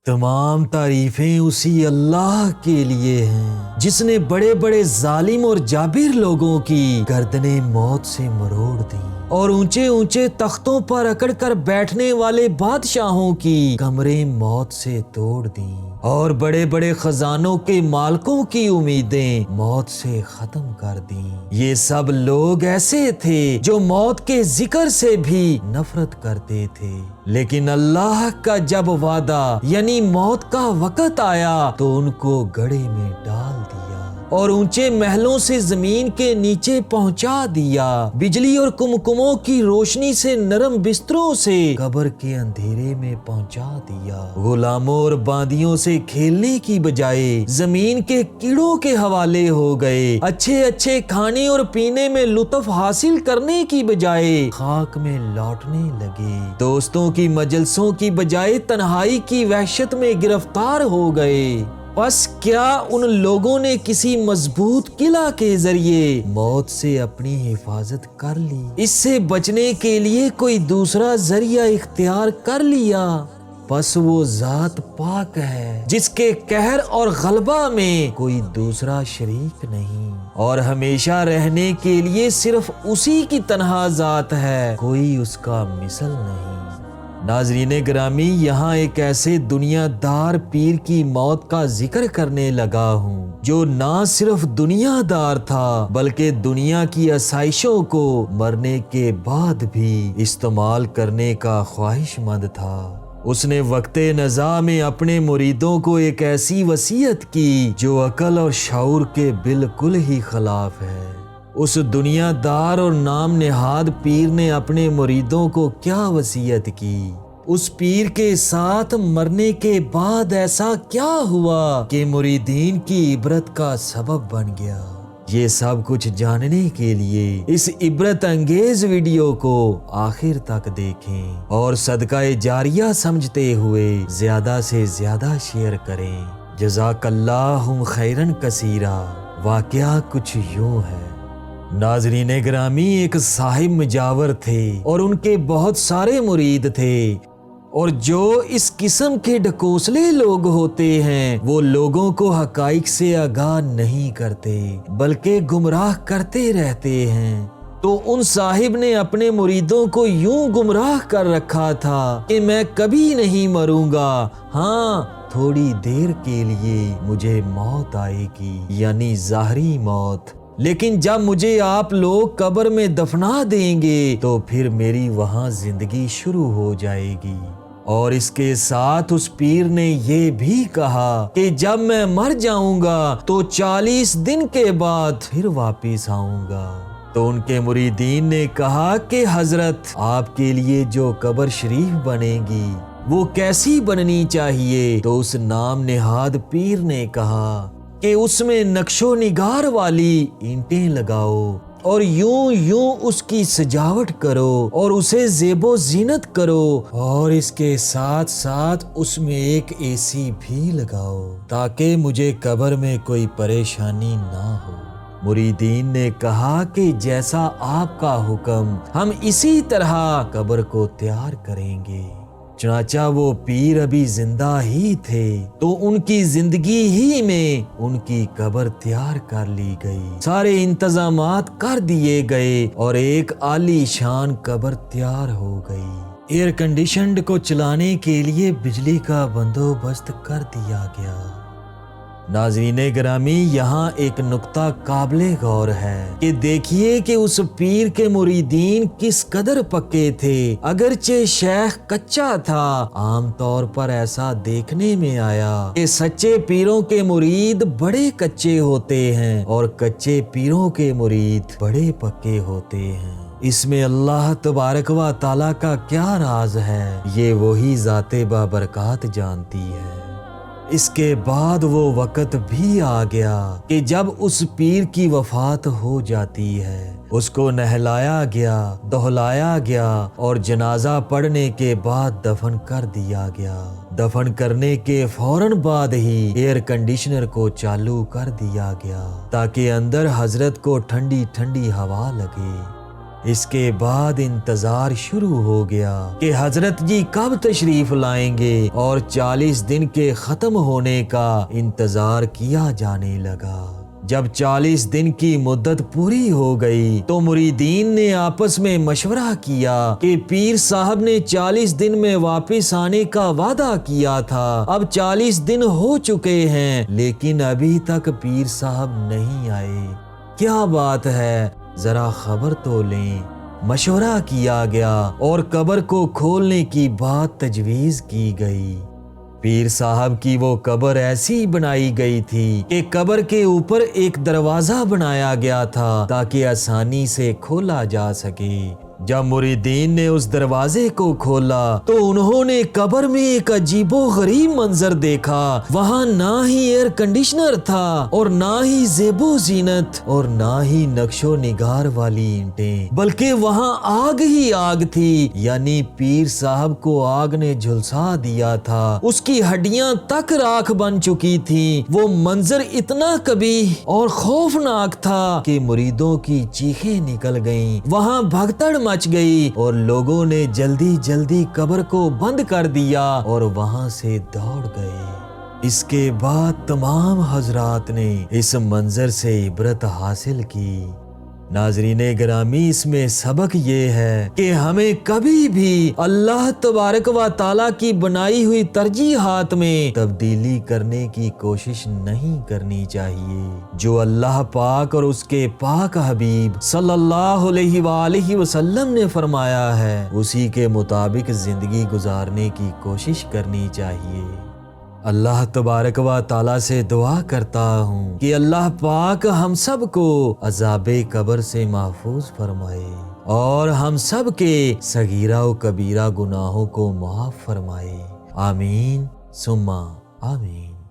تمام تعریفیں اسی اللہ کے لیے ہیں جس نے بڑے بڑے ظالم اور جابر لوگوں کی گردنیں موت سے مروڑ دیں اور اونچے اونچے تختوں پر اکڑ کر بیٹھنے والے بادشاہوں کی کمریں موت سے توڑ دیں اور بڑے بڑے خزانوں کے مالکوں کی امیدیں موت سے ختم کر دیں۔ یہ سب لوگ ایسے تھے جو موت کے ذکر سے بھی نفرت کرتے تھے، لیکن اللہ کا جب وعدہ یعنی موت کا وقت آیا تو ان کو گڑھے میں ڈال دیا اور اونچے محلوں سے زمین کے نیچے پہنچا دیا، بجلی اور کمکموں کی روشنی سے نرم بستروں سے قبر کے اندھیرے میں پہنچا دیا، غلاموں اور باندیوں سے کھیلنے کی بجائے زمین کے کیڑوں کے حوالے ہو گئے، اچھے اچھے کھانے اور پینے میں لطف حاصل کرنے کی بجائے خاک میں لوٹنے لگے، دوستوں کی مجلسوں کی بجائے تنہائی کی وحشت میں گرفتار ہو گئے۔ بس کیا ان لوگوں نے کسی مضبوط قلعہ کے ذریعے موت سے اپنی حفاظت کر لی، اس سے بچنے کے لیے کوئی دوسرا ذریعہ اختیار کر لیا؟ بس وہ ذات پاک ہے جس کے قہر اور غلبہ میں کوئی دوسرا شریک نہیں اور ہمیشہ رہنے کے لیے صرف اسی کی تنہا ذات ہے، کوئی اس کا مثل نہیں۔ ناظرین گرامی، یہاں ایک ایسے دنیا دار پیر کی موت کا ذکر کرنے لگا ہوں جو نہ صرف دنیا دار تھا بلکہ دنیا کی آسائشوں کو مرنے کے بعد بھی استعمال کرنے کا خواہش مند تھا۔ اس نے وقت نزاع میں اپنے مریدوں کو ایک ایسی وصیت کی جو عقل اور شعور کے بالکل ہی خلاف ہے۔ اس دنیا دار اور نام نہاد پیر نے اپنے مریدوں کو کیا وصیت کی؟ اس پیر کے ساتھ مرنے کے بعد ایسا کیا ہوا کہ مریدین کی عبرت کا سبب بن گیا؟ یہ سب کچھ جاننے کے لیے اس عبرت انگیز ویڈیو کو آخر تک دیکھیں اور صدقہ جاریہ سمجھتے ہوئے زیادہ سے زیادہ شیئر کریں۔ جزاک اللہ خیرن کثیرا۔ واقعہ کچھ یوں ہے۔ ناظرین گرامی، ایک صاحب مجاور تھے اور ان کے بہت سارے مرید تھے، اور جو اس قسم کے ڈھکوسلے لوگ ہوتے ہیں وہ لوگوں کو حقائق سے آگاہ نہیں کرتے بلکہ گمراہ کرتے رہتے ہیں۔ تو ان صاحب نے اپنے مریدوں کو یوں گمراہ کر رکھا تھا کہ میں کبھی نہیں مروں گا، ہاں تھوڑی دیر کے لیے مجھے موت آئے گی، یعنی ظاہری موت، لیکن جب مجھے آپ لوگ قبر میں دفنا دیں گے تو پھر میری وہاں زندگی شروع ہو جائے گی۔ اور اس کے ساتھ اس پیر نے یہ بھی کہا کہ جب میں مر جاؤں گا تو 40 دن کے بعد پھر واپس آؤں گا۔ تو ان کے مریدین نے کہا کہ حضرت، آپ کے لیے جو قبر شریف بنے گی وہ کیسی بننی چاہیے؟ تو اس نام نہاد پیر نے کہا کہ اس میں نقش و نگار والی اینٹیں لگاؤ اور یوں یوں اس کی سجاوٹ کرو اور اسے زیب و زینت کرو، اور اس کے ساتھ ساتھ اس میں ایک اے سی بھی لگاؤ تاکہ مجھے قبر میں کوئی پریشانی نہ ہو۔ مریدین نے کہا کہ جیسا آپ کا حکم، ہم اسی طرح قبر کو تیار کریں گے۔ چنانچہ وہ پیر ابھی زندہ ہی تھے تو ان کی زندگی ہی میں ان کی قبر تیار کر لی گئی، سارے انتظامات کر دیے گئے اور ایک عالی شان قبر تیار ہو گئی۔ ایئر کنڈیشنڈ کو چلانے کے لیے بجلی کا بندوبست کر دیا گیا۔ ناظرین گرامی، یہاں ایک نقطہ قابل غور ہے کہ دیکھیے کہ اس پیر کے مریدین کس قدر پکے تھے۔ اگرچہ شیخ کچا تھا، عام طور پر ایسا دیکھنے میں آیا کہ سچے پیروں کے مرید بڑے کچے ہوتے ہیں اور کچے پیروں کے مرید بڑے پکے ہوتے ہیں۔ اس میں اللہ تبارک و تعالیٰ کا کیا راز ہے، یہ وہی ذات بابرکات جانتی ہے۔ اس کے بعد وہ وقت بھی آ گیا کہ جب اس پیر کی وفات ہو جاتی ہے، اس کو نہلایا گیا، دہلایا گیا اور جنازہ پڑھنے کے بعد دفن کر دیا گیا۔ دفن کرنے کے فوراً بعد ہی ایئر کنڈیشنر کو چالو کر دیا گیا تاکہ اندر حضرت کو ٹھنڈی ٹھنڈی ہوا لگے۔ اس کے بعد انتظار شروع ہو گیا کہ حضرت جی کب تشریف لائیں گے، اور 40 دن کے ختم ہونے کا انتظار کیا جانے لگا۔ جب 40 دن کی مدت پوری ہو گئی تو مریدین نے آپس میں مشورہ کیا کہ پیر صاحب نے 40 دن میں واپس آنے کا وعدہ کیا تھا، اب 40 دن ہو چکے ہیں لیکن ابھی تک پیر صاحب نہیں آئے، کیا بات ہے، ذرا خبر تو لیں۔ مشورہ کیا گیا اور قبر کو کھولنے کی بات تجویز کی گئی۔ پیر صاحب کی وہ قبر ایسی بنائی گئی تھی کہ قبر کے اوپر ایک دروازہ بنایا گیا تھا تاکہ آسانی سے کھولا جا سکے۔ جب مریدین نے اس دروازے کو کھولا تو انہوں نے قبر میں ایک عجیب و غریب منظر دیکھا۔ وہاں نہ ہی ایئر کنڈیشنر تھا اور نہ ہی زیب و زینت اور نہ ہی نقش و نگار والی اینٹیں، بلکہ وہاں آگ ہی آگ تھی، یعنی پیر صاحب کو آگ نے جھلسا دیا تھا، اس کی ہڈیاں تک راکھ بن چکی تھیں۔ وہ منظر اتنا قبیح اور خوفناک تھا کہ مریدوں کی چیخیں نکل گئیں، وہاں بھگدڑ مچ گئی اور لوگوں نے جلدی جلدی قبر کو بند کر دیا اور وہاں سے دوڑ گئے۔ اس کے بعد تمام حضرات نے اس منظر سے عبرت حاصل کی۔ ناظرین گرامی، اس میں سبق یہ ہے کہ ہمیں کبھی بھی اللہ تبارک و تعالیٰ کی بنائی ہوئی ترجیحات میں تبدیلی کرنے کی کوشش نہیں کرنی چاہیے۔ جو اللہ پاک اور اس کے پاک حبیب صلی اللہ علیہ وآلہ وسلم نے فرمایا ہے، اسی کے مطابق زندگی گزارنے کی کوشش کرنی چاہیے۔ اللہ تبارک و تعالیٰ سے دعا کرتا ہوں کہ اللہ پاک ہم سب کو عذاب قبر سے محفوظ فرمائے اور ہم سب کے صغیرہ و کبیرہ گناہوں کو معاف فرمائے۔ آمین ثم آمین۔